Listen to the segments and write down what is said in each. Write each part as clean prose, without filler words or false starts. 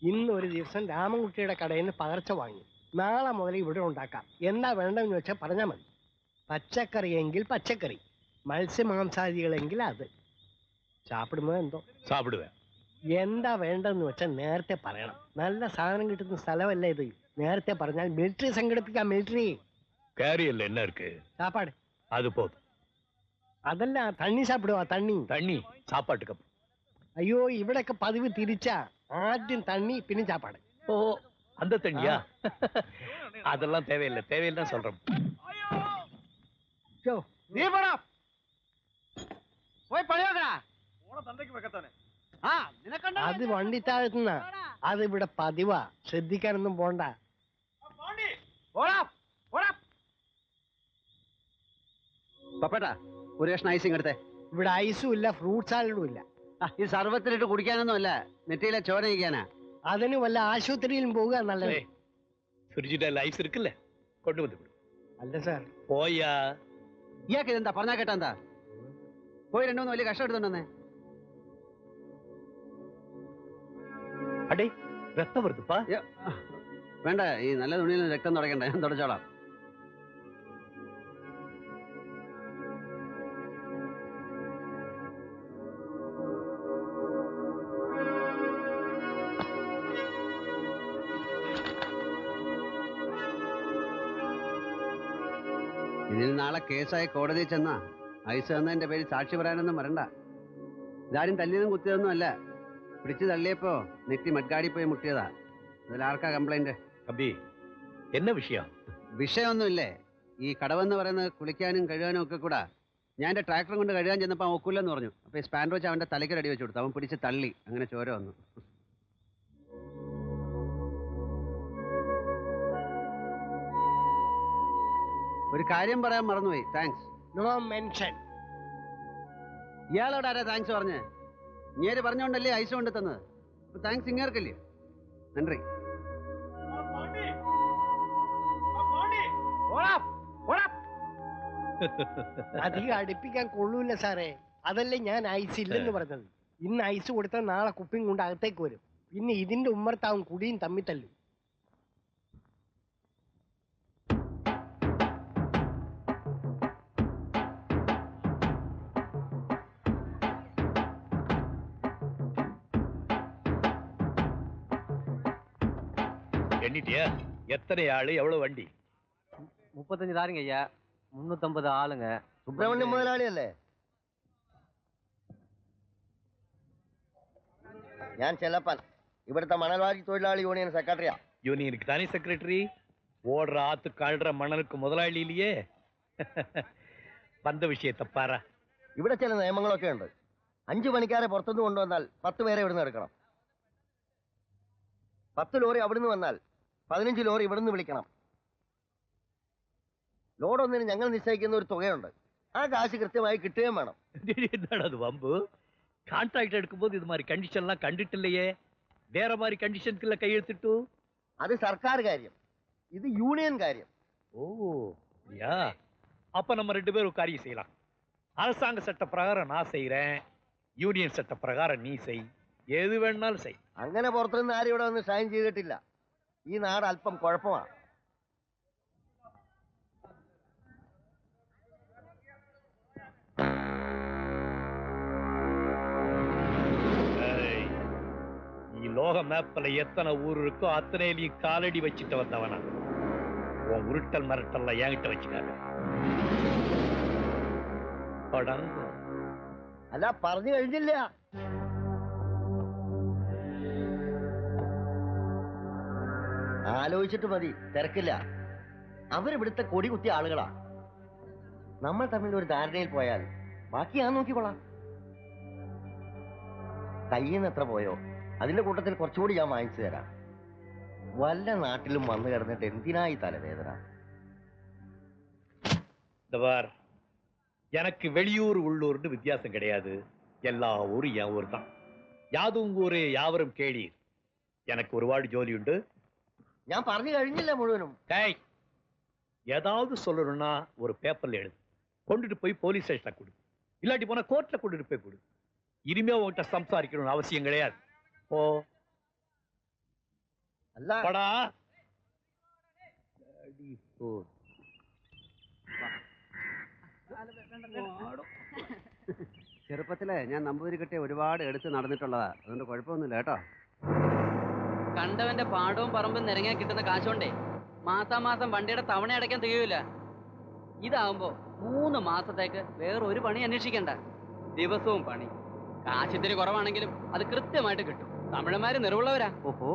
ഇന്നൊരു ദിവസം രാമൻകുട്ടിയുടെ കടയിൽ നിന്ന് പകർച്ച വാങ്ങി. നാളെ മുതൽ ഇവിടെ ഉണ്ടാക്കാം. എന്താ വേണ്ടെന്ന് വെച്ചാൽ പറഞ്ഞാൽ മതി. പച്ചക്കറിയെങ്കിൽ പച്ചക്കറി, മത്സ്യമാംസാദികളെങ്കിൽ അത്. സാപ്പിടുമോ എന്തോ സാപ്പിടുക. എന്താ വേണ്ടെന്ന് വെച്ചാൽ നേരത്തെ പറയണം. നല്ല സാധനം കിട്ടുന്ന സ്ഥലമല്ലേ ഇത്. നേരത്തെ പറഞ്ഞാൽ മിലിറ്ററി സംഘടിപ്പിക്കാം. മിലിറ്ററി കാരിയല്ല എന്നാ ഇருக்கு சாப்பாடு. அது போதும். അതല്ല, തണ്ണി സാപ്പിടുവാ. തണ്ണി തണ്ണി സാപ്പാട്ടുക്ക്. അയ്യോ, ഇവിടെയൊക്കെ പതിവ് തിരിച്ചാ. ആദ്യം തണ്ണി പിന്നെ சாப்பாடு. ஓ, அந்த தண்ணியா? அதெல்லாம் தேவையில்லை. தேவையில்லை தான் சொல்றேன். അത് വണ്ടിത്താഴത്തുന്ന. അത് ഇവിടെ പതിവാ. ശ്രദ്ധിക്കാനൊന്നും പോണ്ട. പപ്പേട്ടാ, ഒരു കഷ്ണം ഐസിങ് എടുത്തേ. ഇവിടെ ഐസും ഇല്ല, ഫ്രൂട്ട് സാലഡും ഇല്ല. ഈ സർവത്തിലിട്ട് കുടിക്കാനൊന്നും അല്ല, നെറ്റിയിലെ ചോര കഴിക്കാനാ. അതിന് വല്ല ആശുപത്രിയിലും പോവുക നല്ലത്. ഫ്രിഡ്ജിന്റെ ഐസ് இருக்குல்ல, കൊണ്ടുവന്ന് വിടും. അല്ല സാർ, പോയാ ഇയാൾക്ക് ഇതെന്താ പറഞ്ഞാ കേട്ടാ? എന്താ പോയി 2-3 വലിയ കഷ്ടം എടുത്തോണ്ടേ. അടേ, രക്തം വരുത്തുപ്പാ. വേണ്ട, ഈ നല്ല തുണിയിൽ രക്തം തുടക്കണ്ട, ഞാൻ തുടച്ചോളാം. ഇതിന് നാളെ കേസായി കോടതിയിൽ ചെന്നാ ഐസ് എന്നതിന്റെ പേര് സാക്ഷി പറയാനൊന്നും വരണ്ട. ഇതാരും തല്ലിയതും കുത്തിയതൊന്നും അല്ല. പിടിച്ചു തള്ളിയപ്പോ നെറ്റി മഡ്ഗാടി പോയി മുട്ടിയതാ. അതിലാർക്കാ കംപ്ലൈന്റ്? കമ്പി, എന്ന വിഷയം? വിഷയമൊന്നുമില്ലേ. ഈ കടവെന്ന് പറയുന്നത് കുളിക്കാനും കഴുകാനും ഒക്കെ കൂടാ. ഞാൻ എന്റെ ട്രാക്ടറും കൊണ്ട് കഴുകാൻ ചെന്നപ്പോ അവൻ ഒക്കില്ലെന്ന് പറഞ്ഞു. അപ്പൊ ഈ സ്പാൻഡർ വെച്ച് അവന്റെ തലയ്ക്ക് അടി വെച്ചു കൊടുത്തു. അവൻ പിടിച്ച് തള്ളി, അങ്ങനെ ചോര വന്നു. ഒരു കാര്യം പറയാൻ മറന്നുപോയി. താങ്ക്സ്. No mention. ഇയാളോട് ആരാ താങ്ക്സ് പറഞ്ഞേ? ഇങ്ങേര് പറഞ്ഞോണ്ടല്ലേ ഐസ് കൊണ്ട് തന്നത്. അപ്പൊ താങ്ക്സ് ഇങ്ങേർക്കല്ലേ? നന്ദി. അധികം അടുപ്പിക്കാൻ കൊള്ളൂല്ല സാറേ. അതല്ലേ ഞാൻ ഐസ് ഇല്ലെന്ന് പറഞ്ഞത്. ഇന്ന് ഐസ് കൊടുത്താൽ നാളെ കുപ്പിയും കൊണ്ട് അകത്തേക്ക് വരും. പിന്നെ ഇതിന്റെ ഉമ്മർത്താവും കുടിയും തമ്മി തല്ലും. எண்ணிட்டியா? எத்தனை ஆளு, எவ்வளவு வண்டி? 35 தாருங்க ஐயா. 350 ஆளுங்க. സുബ്രഹ്മണ്യം മുതലാളിയല്ലേ? ഞാൻ ചെല്ലപ്പൻ, ഇവിടുത്തെ മണൽവാരി തൊഴിലാളി യൂണിയൻ സെക്രട്ടറിയാ. யூனியனுக்கு தானே செக்ரட்டரி? ஓடுற ஆத்து கழுற மணலுக்கு முதலாளி இல்லையே. வந்த விஷயத்தை பாரா. ഇവിടെ ചില നിയമങ്ങളൊക്കെ ഉണ്ട്. 5 പണിക്കാരെ പുറത്തുനിന്ന് കൊണ്ടുവന്നാൽ 10 പേരെ ഇവിടുന്ന് എടുക്കണം. 10 ലോറി അവിടുന്ന് വന്നാൽ 15 ലോറി ഇവിടുന്ന് വിളിക്കണം. ലോഡ് ഒന്നിന് ഞങ്ങൾ നിശ്ചയിക്കുന്ന ഒരു തുകയുണ്ട്. ആ കാശ് കൃത്യമായി കിട്ടുകയും വേണം. എന്താണ് അത് വമ്പ്? கான்ட்ராக்ட் எடுக்கும்போது இது மாதிரி கண்டிஷன்லாம் கண்டிட்டு இல்லையே. வேற மாதிரி கண்டிஷனுக்குள்ள கையெழுத்திட்டு. அது சர்க்கார் காரியம், இது யூனியன் காரியம். ஓ, யா. அப்ப நம்ம 2 பேரும் ஒரு காரியம் செய்யலாம். அரசாங்க சட்ட பிரகாரம் நான் செய்யறேன், യൂണിയൻ ചട്ട പ്രകാരം നീ സെയ്. ഏത് വേണമെന്നാലും സെയ്. അങ്ങനെ പുറത്തുനിന്ന് ആരും ഇവിടെ വന്ന് സൈൻ ചെയ്തിട്ടില്ല. ഈ നാട് അല്പം കുഴപ്പമാണ്. ഈ ലോക മാപ്പിൽ എത്തனை ஊர் இருக்கோ அத்தனையிலையும் காலடி வச்சுட்டு வந்தவனா. உன் உருட்டல் மிரட்டல்ல என்கிட்ட வச்சுக்காங்க. അല്ല, പറഞ്ഞു കഴിഞ്ഞില്ല. ആലോചിച്ചിട്ട് മതി, തിരക്കില്ല. അവരിവിടുത്തെ കൊടി കുത്തിയ ആളുകളാ. നമ്മൾ തമ്മിൽ ഒരു ധാരണയിൽ പോയാൽ ബാക്കി ഞാൻ നോക്കിക്കൊള്ളാം. കയ്യിൽ നിന്ന് എത്ര പോയോ അതിന്റെ കൂട്ടത്തിൽ കുറച്ചുകൂടി ഞാൻ വാങ്ങിച്ചു തരാം. വല്ല നാട്ടിലും വന്നു കിടന്നിട്ട് എന്തിനായി തലവേദന? எனக்கு வெளியூர் உள்ளூர்னு வித்தியாசம் கிடையாது. எல்லா ஊரும் என் ஊர் தான். யாதும் ஊரே யாவரும் கேளீர். எனக்கு ஒருபாடு ஜோலி உண்டு. ഞാൻ പറഞ്ഞു കഴിഞ്ഞില്ല മുഴുവനും. ஏதாவது சொல்லணும்னா ஒரு பேப்பர்ல எழுது, கொண்டுட்டு போய் போலீஸ் ஸ்டேஷன்ல கொடு, இல்லாட்டி போனா கோர்ட்ல கொண்டுட்டு போய் கொடு. இனிமே உன்கிட்ட சம்சாரிக்கணும்னு அவசியம் கிடையாது. ஓ അല്ല പടാ ചെറുപ്പത്തിലെ ഞാൻ നമ്പൂതിരി കെട്ടിയ ഒരുപാട് എടുത്ത് നടന്നിട്ടുള്ളതാ. അതുകൊണ്ട് കുഴപ്പമൊന്നുമില്ല കേട്ടോ. കണ്ടവന്റെ പാടവും പറമ്പും നിരങ്ങാൻ കിട്ടുന്ന കാശുകൊണ്ടേ മാസാമാസം വണ്ടിയുടെ തവണ അടയ്ക്കാൻ തികയൂല. ഇതാവുമ്പോ 3 മാസത്തേക്ക് വേറൊരു പണി അന്വേഷിക്കണ്ട. ദിവസവും പണി. കാശിത്തിരി കുറവാണെങ്കിലും അത് കൃത്യമായിട്ട് കിട്ടും. തമിഴന്മാര് നിറവുള്ളവരാ. ഓഹോ,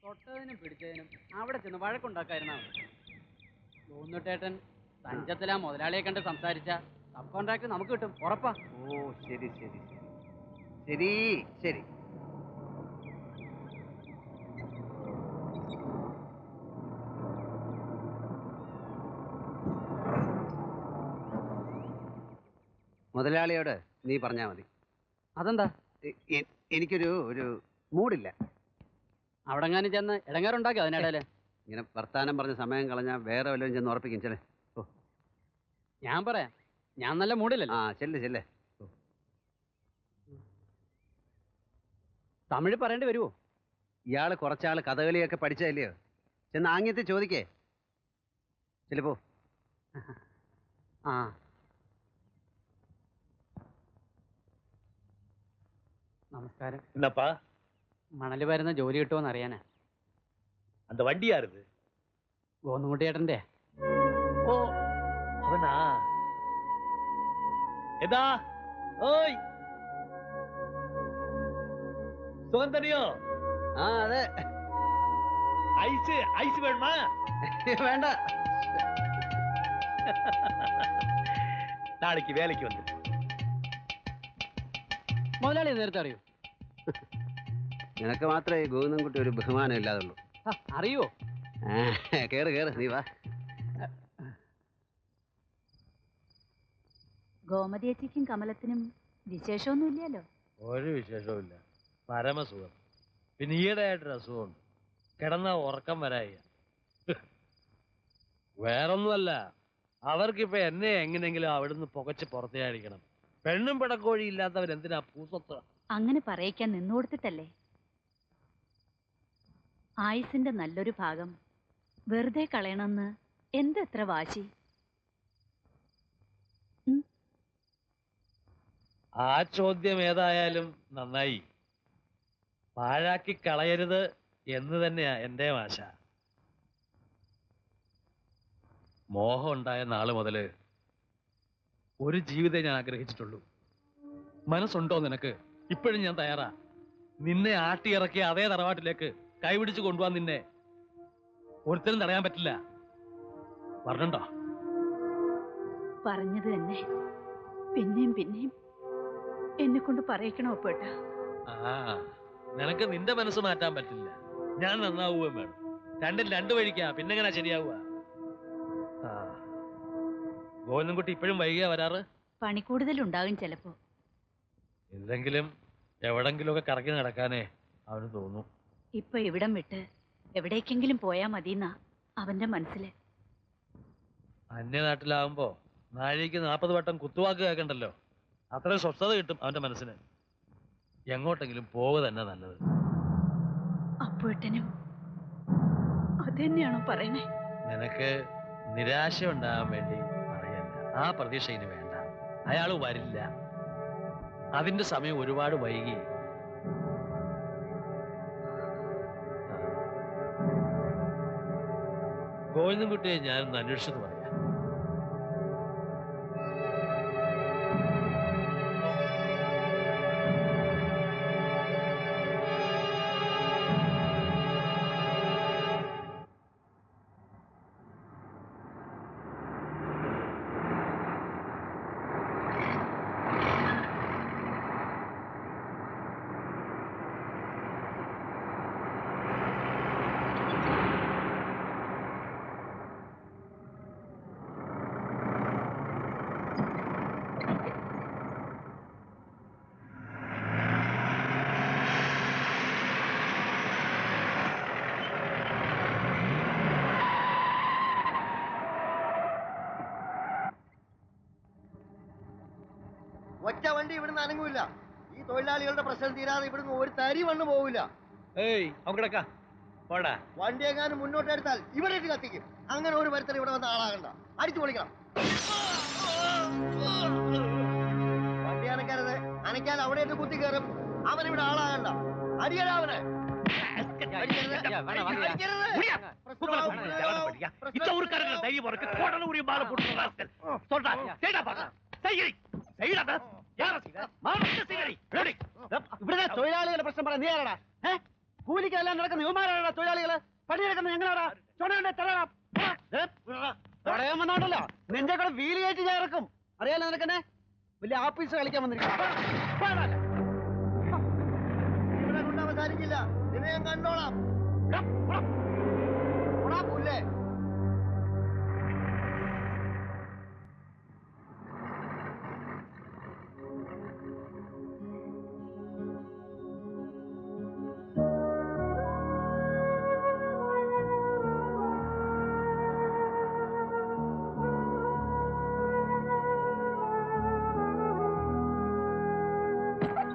തൊട്ടതിനും പിടിച്ചതിനും അവിടെ ചെന്ന് വഴക്കുണ്ടാക്കായിരുന്നാ മതി. തോന്നുട്ടേട്ടൻ തഞ്ചത്തിലാ മുതലാളിയെ കണ്ട് സംസാരിച്ച സബ് കോൺട്രാക്ട് നമുക്ക് കിട്ടും, ഉറപ്പാ. ഓ ശരി ശരി ശരി ശരി ശരി. മുതലാളിയോട് നീ പറഞ്ഞാ മതി. അതെന്താ? എനിക്കൊരു മൂടില്ല. അവിടെങ്ങാനും ചെന്ന് ഇടങ്ങാറുണ്ടാക്കി അതിനിടയില്. ഇങ്ങനെ വർത്താനം പറഞ്ഞ സമയം കളഞ്ഞാൽ വേറെ വല്ലതും ചെന്ന് ഉറപ്പിക്കും. ചെല്ലേ. ഓ, ഞാൻ പറയാം, ഞാൻ നല്ല മൂടില്ലല്ലോ. ആ ചെല്ലേ ചെല്ലേ. തമിഴ് പറയേണ്ടി വരുമോ? ഇയാള് കുറച്ചാള് കഥകളിയൊക്കെ പഠിച്ചതല്ലയോ? ചെന്ന് ആംഗ്യത്തിൽ ചോദിക്കേ. ചിലപ്പോ ആ നമസ്കാരം. என்னப்பா മണല് വരുന്ന ജോലി കിട്ടുമോന്ന് അറിയാനാ. அந்த வண்டி யாருது? ഗോന്നുകുട്ടിയേട്ടന്റെ. ஓ அவனா? எதா ஓய் சுகந்தனியோ? ആ അതെ. ஐஸ் ஐஸ் வேணுமா? വേണ്ട. நாளைக்கு வேலைக்கு வந்து മുതലാളി നേരത്തെ അറിയൂ? നിനക്ക് മാത്രമേ ഈ ഗോവിന്ദൻകുട്ടി ഒരു ബഹുമാനം ഇല്ലാതുള്ളൂ. അറിയോ? കേറ് കേറ്, നീ വാ. ഗോമതിയേച്ചിക്കും കമലത്തിനും വിശേഷമൊന്നുമില്ലല്ലോ? ഒരു വിശേഷവുമില്ല, പരമസുഖം. പിന്നെ ഈയിടെയായിട്ടൊരു അസുഖമുണ്ട്, കിടന്ന ഉറക്കം വരായ. വേറൊന്നുമല്ല, അവർക്കിപ്പോ എന്നെ എങ്ങനെങ്കിലും അവിടുന്ന് പുകച്ച് പുറത്തേടിക്കണം. പെണ്ണും പിടക്കോഴി ഇല്ലാത്തവരെന്തിനാ പൂസത്ത്? അങ്ങനെ പറയിക്കാൻ നിന്നുകൊടുത്തിട്ടല്ലേ? ആയുസിന്റെ നല്ലൊരു ഭാഗം വെറുതെ കളയണമെന്ന് എന്തെത്ര വാശി. ആ ചോദ്യം ഏതായാലും നന്നായി. പാഴാക്കി കളയരുത് എന്ന് തന്നെയാ എൻ്റെ ആശ. മോഹം ഉണ്ടായ നാള് മുതല് ഒരു ജീവിതം ഞാൻ ആഗ്രഹിച്ചിട്ടുള്ളൂ. മനസ്സുണ്ടോ നിനക്ക്? ഇപ്പോഴും ഞാൻ തയ്യാറാ. നിന്നെ ആട്ടിയിറക്കിയ അതേ തറവാട്ടിലേക്ക് കൈപിടിച്ച് കൊണ്ടുപോകാൻ നിന്നെ ഒരുത്തരും തടയാൻ പറ്റില്ല. പറഞ്ഞോ? പറഞ്ഞത് തന്നെ പിന്നെയും പിന്നെയും എന്നെ കൊണ്ട് പറയിക്കണോ പേട്ട? ആ, നിനക്ക് നിന്റെ മനസ്സ് മാറ്റാൻ പറ്റില്ല. ഞാൻ നന്നാവുകയും വേണം. രണ്ടും രണ്ടു വഴിക്കാ, പിന്നെങ്ങനാ ശരിയാവുക? ഗോവിന്ദൻകുട്ടി ഇപ്പോഴും വൈകിയാ വരാറ്? പണി കൂടുതലുണ്ടാകും ചിലപ്പോ. ഇല്ലെങ്കിലും എവിടെങ്കിലുമൊക്കെ കറക്കി നടക്കാനേ അവന് തോന്നും. ഇപ്പൊ ഇവിടം വിട്ട് എവിടേക്കെങ്കിലും പോയാ മതിന്നാ അവന്റെ മനസ്സില്. അന്യനാട്ടിലാവുമ്പോ നാഴിക്ക് 40 വട്ടം കുത്തുവാക്ക് കേൾക്കണ്ടല്ലോ. അത്രയും സ്വസ്ഥത കിട്ടും അവന്റെ മനസ്സിന്. എങ്ങോട്ടെങ്കിലും പോവുക തന്നെ നല്ലത്. അപ്പോഴത്തേനും അതെന്നെയാണോ പറയണേ? നിനക്ക് നിരാശ ഉണ്ടാകാൻ വേണ്ടി പറയല്ല. ആ പ്രതീക്ഷ ഇനി വേണ്ട. അയാള് വരില്ല. അതിന്റെ സമയം ഒരുപാട് വൈകി. ഗോവിന്ദൻകുട്ടിയെ ഞാനൊന്ന് അന്വേഷിച്ചെന്ന് പറയാം. ഒറ്റ വണ്ടി ഇവിടുന്ന് അനങ്ങൂല. ഈ തൊഴിലാളികളുടെ പ്രശ്നം തീരാതെ ഇവിടുന്ന് ഒരു തരി മണ്ണ് പോവില്ല. ഏയ് അവക്കടക്കാ പോടാ. വണ്ടി എങ്ങാനും മുന്നോട്ടെടുത്താൽ ഇവിടെ ഇട്ട് കത്തിക്കും. അങ്ങനെ ഒരു മരത്തിന് ഇവിടെ വന്ന ആളാകണ്ട. അടിച്ചു പൊളിക്കണം. വണ്ടി അനക്കരുത്. അനക്കാൽ അവിടെ ഇട്ട് കുത്തി കയറും. അവൻ ഇവിടെ ആളാകണ്ട. അടിയടാ അവനെ. இந்த ஊருக்காரங்க தைரியம் இருக்கு. கோடல உரிய மாலை போட்டு ராஸ்கல். சொல்றா. செய்டா பாக்க. செய்யி. செய்டா. யார செய்டா? மாவட்ட செய்யடி. ரெடி. ഇവിടെ തൊഴിലാളികളുടെ പ്രശ്നം പറ. നീ ആരാടാ? കൂലിക്കെല്ലാം നടക്കുന്ന യുവമാരാടാ തൊഴിലാളികള്. പണിയെടുക്കുന്ന ഞങ്ങളാടാ. ചുണയുണ്ടെ തരാം. തടയാൻ വന്നോണ്ടല്ലോ നിന്റെ കൂടെ വീല് കയറ്റി ഞാൻ ഇറക്കും. അറിയാലോ നിനക്കെന്നെ വലിയ ആഫീസ് കളിക്കാൻ വന്നിരിക്കും. ഇവിടെ കൊണ്ട് അവസാനിക്കില്ല. നിന്നെ ഞാൻ കണ്ടോളാം.